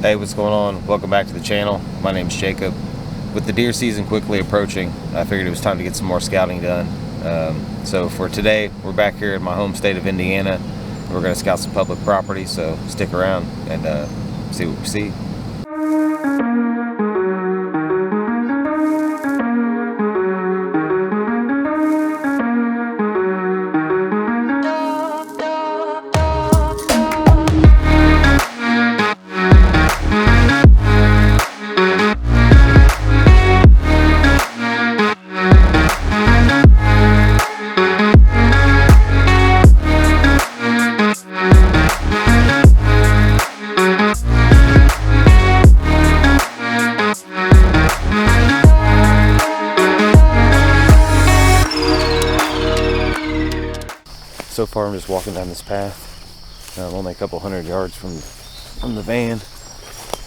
Hey, what's going on? Welcome back to the channel. My name's Jacob. With the deer season quickly approaching, I figured it was time to get some more scouting done. So for today, we're back here in my home state of Indiana. We're going to scout some public property, so stick around and see what we see. So far I'm just walking down this path. I'm only a couple hundred yards from the van,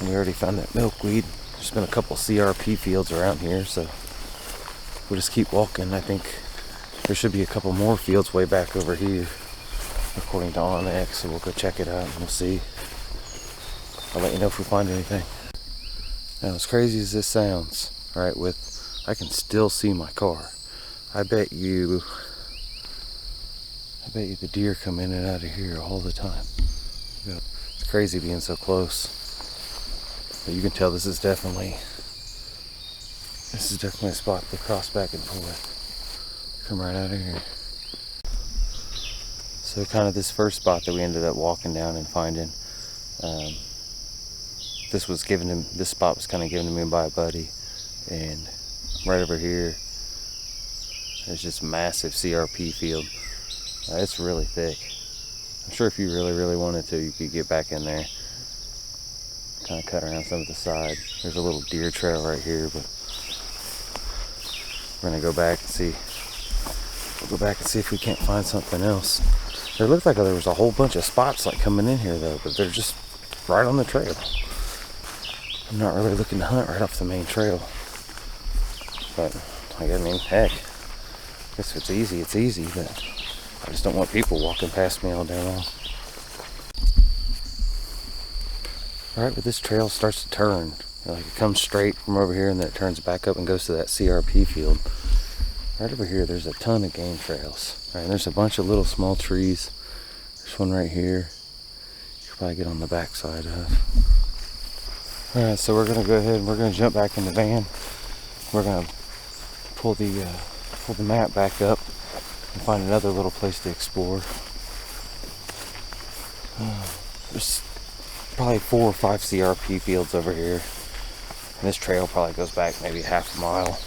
and we already found that milkweed. There's been a couple CRP fields around here, so we'll just keep walking. I think there should be a couple more fields way back over here according to Onyx, so we'll go check it out and we'll see. I'll let you know if we find anything. Now, as crazy as this sounds, right, I can still see my car. I bet you the deer come in and out of here all the time. It's crazy being so close. But you can tell this is definitely a spot they cross back and forth. Come right out of here. So kind of this first spot that we ended up walking down and finding, this spot was kind of given to me by a buddy, and right over here there's just massive CRP field. It's really thick. I'm sure if you really wanted to, you could get back in there, kind of cut around some of the side. There's a little deer trail right here, but we're gonna go back and see. We'll go back and see if we can't find something else. There looked like there was a whole bunch of spots like coming in here though, but they're just right on the trail. I'm not really looking to hunt right off the main trail, but I mean, heck, I guess if it's easy, it's easy, but I just don't want people walking past me all day long. Alright, but this trail starts to turn. Like it comes straight from over here and then it turns back up and goes to that CRP field. Right over here, there's a ton of game trails. Alright, there's a bunch of little small trees. There's one right here. You can probably get on the back side of. Alright, so we're gonna go ahead and we're gonna jump back in the van. We're gonna pull the map back up and find another little place to explore. There's probably 4 or 5 CRP fields over here. And this trail probably goes back maybe half a mile.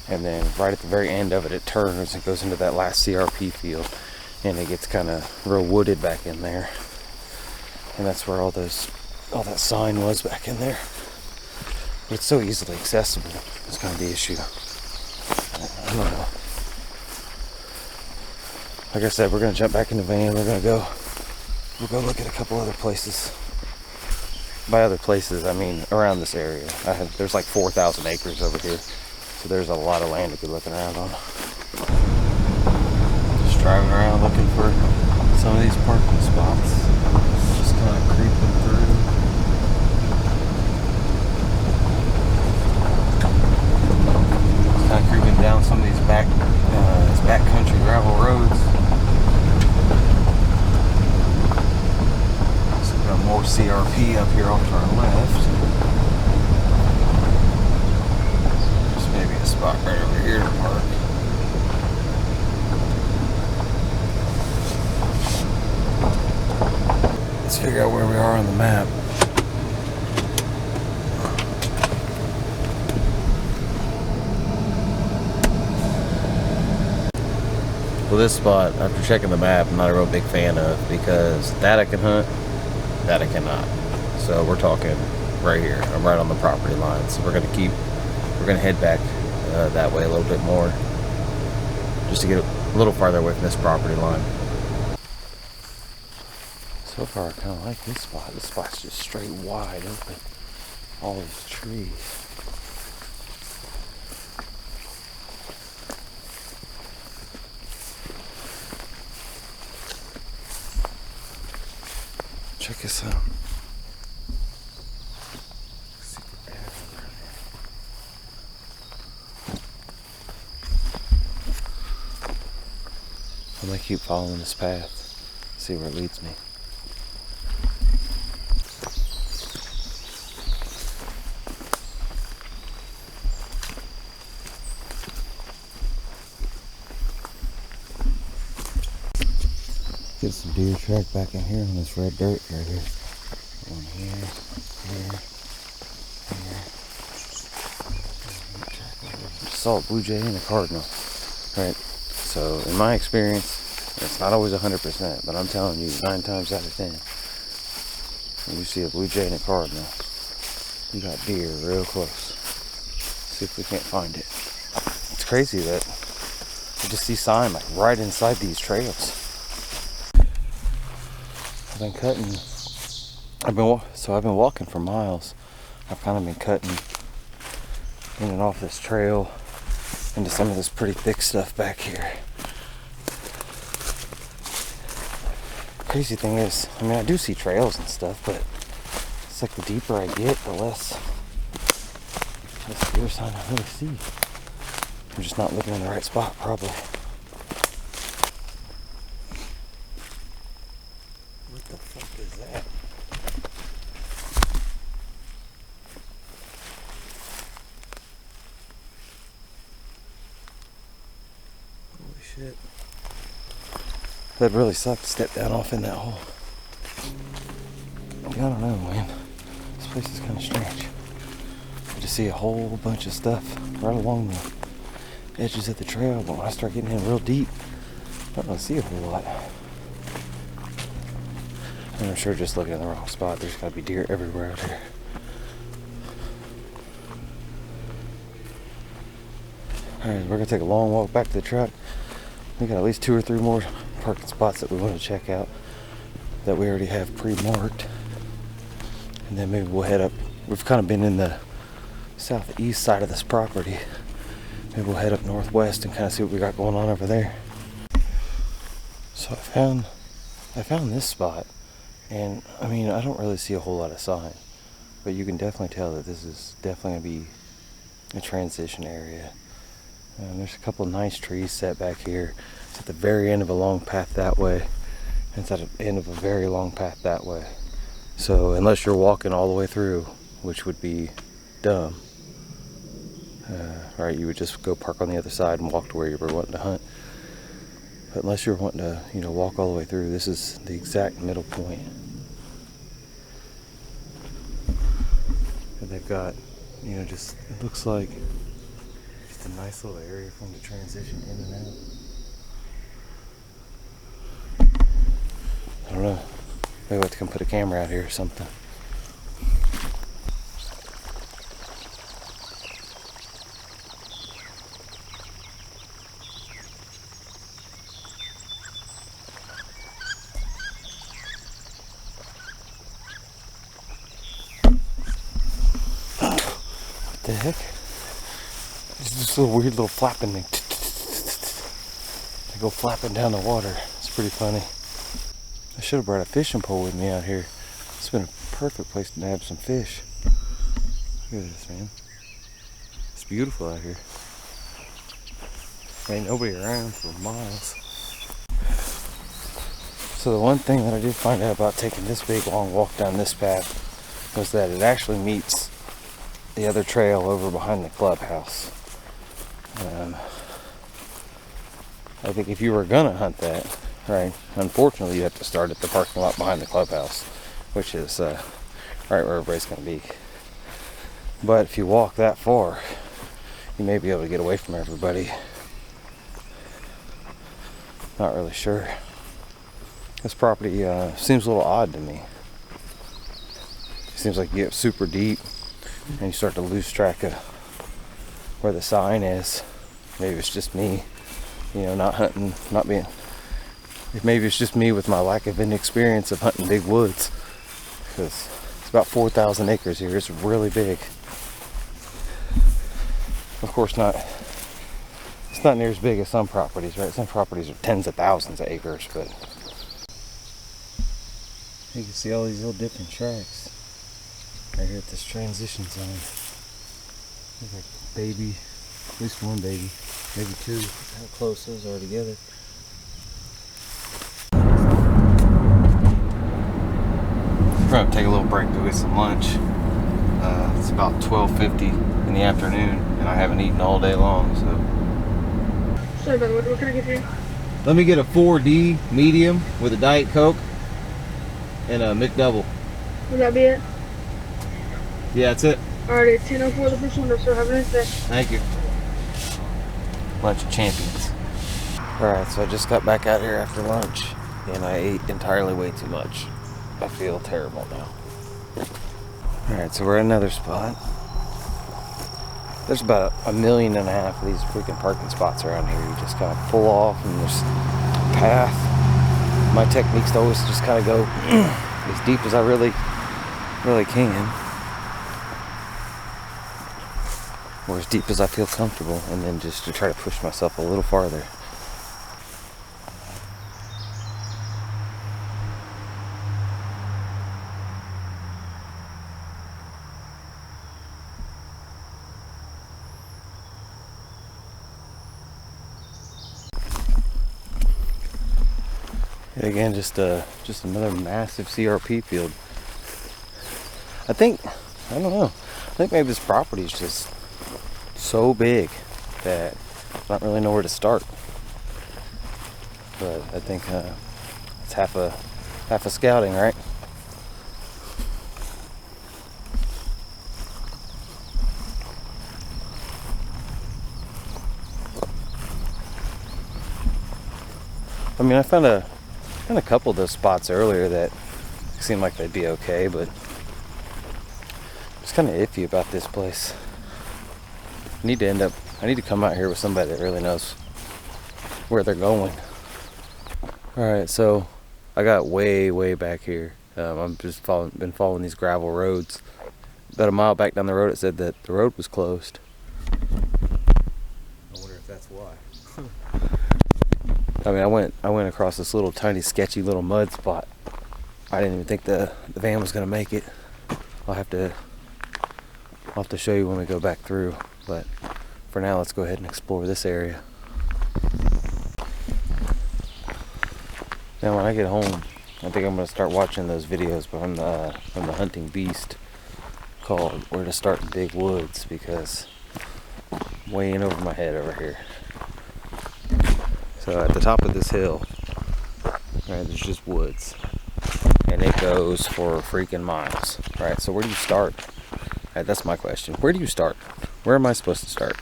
And then right at the very end of it, it turns and goes into that last CRP field. And it gets kind of real wooded back in there. And that's where all that sign was back in there. But it's so easily accessible. That's kind of the issue. I don't know. Like I said, we're gonna jump back in the van. We'll go look at a couple other places. By other places, I mean around this area. There's like 4,000 acres over here, so there's a lot of land to be looking around on. Just driving around looking for some of these parking spots. Just kind of creeping through. Just kind of creeping down some of these backcountry gravel roads. More CRP up here off to our left. There's maybe a spot right over here to park. Let's figure out where we are on the map. Well, this spot, after checking the map, I'm not a real big fan of, because that I can hunt, that I cannot. So we're talking right here. I'm right on the property line. So we're gonna head back that way a little bit more, just to get a little farther away from this property line. So far I kind of like this spot. This spot's just straight wide open. All these trees. Check this out. keep following this path, see where it leads me. Get some deer track back in here on this red dirt right here. One here, here. Saw a blue jay and a cardinal, right? So in my experience, it's not always 100%, but I'm telling you, 9 times out of 10, when you see a blue jay and a cardinal, you got deer real close. See if we can't find it. It's crazy that you just see sign like right inside these trails. I've been walking for miles. I've kind of been cutting in and off this trail into some of this pretty thick stuff back here. Crazy thing is, I mean, I do see trails and stuff, but it's like the deeper I get, the less deer sign I really see. I'm just not looking in the right spot, probably. What the fuck is that? Holy shit. That really sucked to step down off in that hole. I don't know, man. This place is kind of strange. I just see a whole bunch of stuff right along the edges of the trail, but when I start getting in real deep, I don't really see a whole lot. And I'm sure just looking in the wrong spot. There's gotta be deer everywhere out here. Alright, we're gonna take a long walk back to the truck. We got at least 2 or 3 more parking spots that we want to check out that we already have pre-marked. And then maybe we'll head up. We've kind of been in the southeast side of this property. Maybe we'll head up northwest and kind of see what we got going on over there. So I found this spot, and I mean, I don't really see a whole lot of sign, but you can definitely tell that this is definitely gonna be a transition area. There's a couple of nice trees set back here. It's at the very end of a long path that way, and it's at the end of a very long path that way. So unless you're walking all the way through, which would be dumb, right, you would just go park on the other side and walk to where you were wanting to hunt. But unless you're wanting to, you know, walk all the way through, this is the exact middle point. And they've got, you know, just, it looks like just a nice little area for them to transition in and out. I don't know. Maybe we'll have to come put a camera out here or something. What the heck? It's this little weird little flapping thing. They go flapping down the water. It's pretty funny. I should have brought a fishing pole with me out here. It's been a perfect place to nab some fish. Look at this, man. It's beautiful out here. Ain't nobody around for miles. So the one thing that I did find out about taking this big long walk down this path was that it actually meets the other trail over behind the clubhouse. I think if you were gonna hunt that, right, unfortunately you have to start at the parking lot behind the clubhouse, which is right where everybody's gonna be. But if you walk that far, you may be able to get away from everybody. Not really sure. This property seems a little odd to me. It seems like you get super deep and you start to lose track of where the sign is. Maybe it's just me, you know, not hunting, not being. Maybe it's just me with my lack of inexperience of hunting big woods. Because it's about 4,000 acres here. It's really big. Of course, it's not near as big as some properties, right? Some properties are tens of thousands of acres, but you can see all these little different tracks right here at this transition zone. There's like baby, at least one baby, maybe two. How close those are together. We're gonna take a little break to go get some lunch. It's about 12:50 in the afternoon, and I haven't eaten all day long, so. Sorry, brother, what can I get for you? Let me get a 4D medium with a Diet Coke and a McDouble. Would that be it? Yeah, that's it. Alright, it's 10:04 the first window, sir. Have a nice day. Thank you. Bunch of champions. Alright, so I just got back out here after lunch, and I ate entirely way too much. I feel terrible now. Alright, so we're at another spot. There's about 1.5 million of these freaking parking spots around here. You just kind of pull off and there's a path. My technique's to always just kind of go as deep as I really can. Or as deep as I feel comfortable, and then just to try to push myself a little farther. And again, just another massive CRP field. I don't know. I think maybe this property is just so big that I don't really know where to start. But I think it's half a scouting, right? I mean, I found a couple of those spots earlier that seemed like they'd be okay, but I'm just kind of iffy about this place. I need to come out here with somebody that really knows where they're going. Alright, so I got way back here. I've just been following these gravel roads. About a mile back down the road, it said that the road was closed. I wonder if that's why. I mean, I went across this little tiny sketchy little mud spot. I didn't even think the van was gonna make it. I'll have to show you when we go back through. But for now, let's go ahead and explore this area. Now, when I get home, I think I'm gonna start watching those videos from the Hunting Beast called "Where to Start in Big Woods," because I'm way in over my head over here. So at the top of this hill, right, there's just woods, and it goes for freaking miles. Right, so where do you start? Right, that's my question. Where do you start? Where am I supposed to start?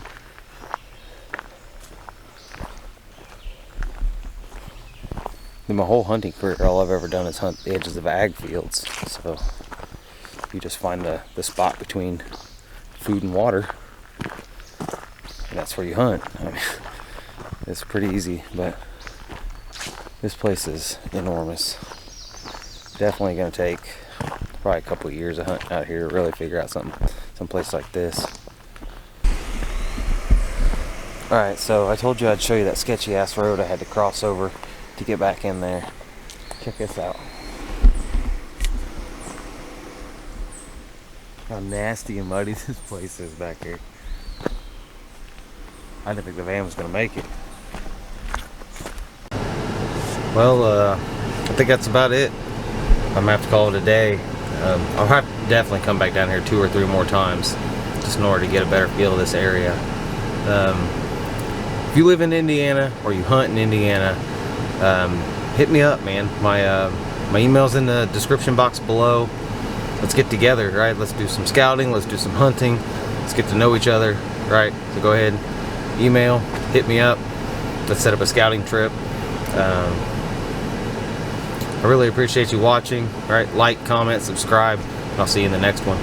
In my whole hunting career, all I've ever done is hunt the edges of ag fields. So you just find the spot between food and water, and that's where you hunt. I mean, it's pretty easy, but this place is enormous. Definitely going to take probably a couple of years of hunting out here to really figure out some place like this. Alright, so I told you I'd show you that sketchy ass road I had to cross over to get back in there. Check this out. How nasty and muddy this place is back here. I didn't think the van was going to make it. Well, I think that's about it. I'm going to have to call it a day. I'll have to definitely come back down here 2 or 3 more times just in order to get a better feel of this area. If you live in Indiana or you hunt in Indiana, hit me up, man. My email's in the description box below. Let's get together, right? Let's do some scouting, let's do some hunting, let's get to know each other, right? So go ahead, email, hit me up, let's set up a scouting trip. I really appreciate you watching, right? Like, comment, subscribe, and I'll see you in the next one.